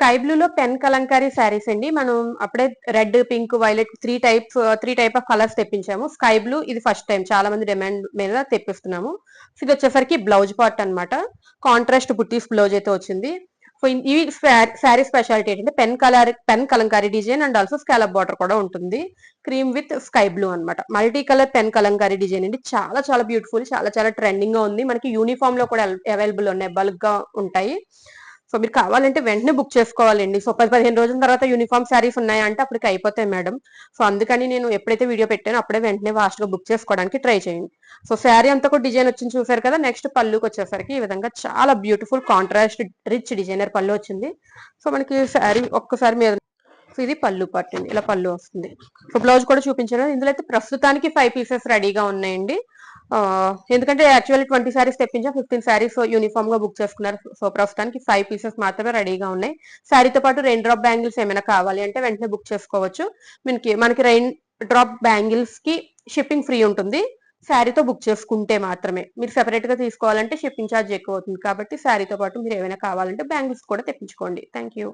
Sky blue లో pen Kalamkari saris అండి. మనం అప్పుడే red, pink, violet three type of colours తెప్పించాము. స్కై బ్లూ ఇది ఫస్ట్ టైం చాలా మంది డిమాండ్ మీద తెప్పిస్తున్నాము. ఇది వచ్చేసరికి బ్లౌజ్ పార్ట్ అన్నమాట. కాంట్రాస్ట్ బుట్టీస్ బ్లౌజ్ అయితే వచ్చింది. సో ఈ శారీ స్పెషాలిటీ ఏంటంటే pen Kalamkari design and also scallop border కూడా ఉంటుంది. క్రీమ్ విత్ స్కై బ్లూ అన్నమాట. Multi colour pen Kalamkari design అండి. చాలా చాలా బ్యూటిఫుల్, చాలా చాలా ట్రెండింగ్ గా ఉంది. మనకి యూనిఫామ్ లో కూడా అవైలబుల్ ఉన్నాయి, బల్క్ గా ఉంటాయి. సో మీరు కావాలంటే వెంటనే బుక్ చేసుకోవాలండి. సో 10-15 రోజుల తర్వాత యూనిఫామ్ శారీస్ ఉన్నాయంటే అప్పటికి అయిపోతాయి మేడం. సో అందుకని నేను ఎప్పుడైతే వీడియో పెట్టానో అప్పుడే వెంటనే ఫాస్ట్ గా బుక్ చేసుకోవడానికి ట్రై చేయండి. సో శారీ అంతా కూడా డిజైన్ వచ్చింది చూసారు కదా. నెక్స్ట్ పళ్ళుకి వచ్చేసరికి ఈ విధంగా చాలా బ్యూటిఫుల్ కాంట్రాస్ట్ రిచ్ డిజైనర్ పళ్ళు వచ్చింది. సో మనకి శారీ ఒక్కసారి మీద, సో ఇది పళ్ళు పార్ట్ అండి. ఇలా పళ్ళు వస్తుంది. సో బ్లౌజ్ కూడా చూపించాను. ఇందులో అయితే ప్రస్తుతానికి 5 పీసెస్ రెడీగా ఉన్నాయండి. ఎందుకంటే యాక్చువల్లీ 20 శారీస్ తెప్పించా, 15 శారీస్ యూనిఫామ్ గా బుక్ చేసుకున్నారు. సో ప్రస్తుతానికి 5 పీసెస్ మాత్రమే రెడీగా ఉన్నాయి. శారీతో పాటు రెయిన్ డ్రాప్ బ్యాంగిల్స్ ఏమైనా కావాలి అంటే వెంటనే బుక్ చేసుకోవచ్చు. మనకి రెయిన్ డ్రాప్ బ్యాంగిల్స్ కి షిప్పింగ్ ఫ్రీ ఉంటుంది. శారీతో బుక్ చేసుకుంటే మాత్రమే. మీరు సెపరేట్ గా తీసుకోవాలంటే షిప్పింగ్ ఛార్జ్ ఎక్కువ అవుతుంది. కాబట్టి శారీతో పాటు మీరు ఏమైనా కావాలంటే బ్యాంగిల్స్ కూడా తెప్పించుకోండి. Thank you.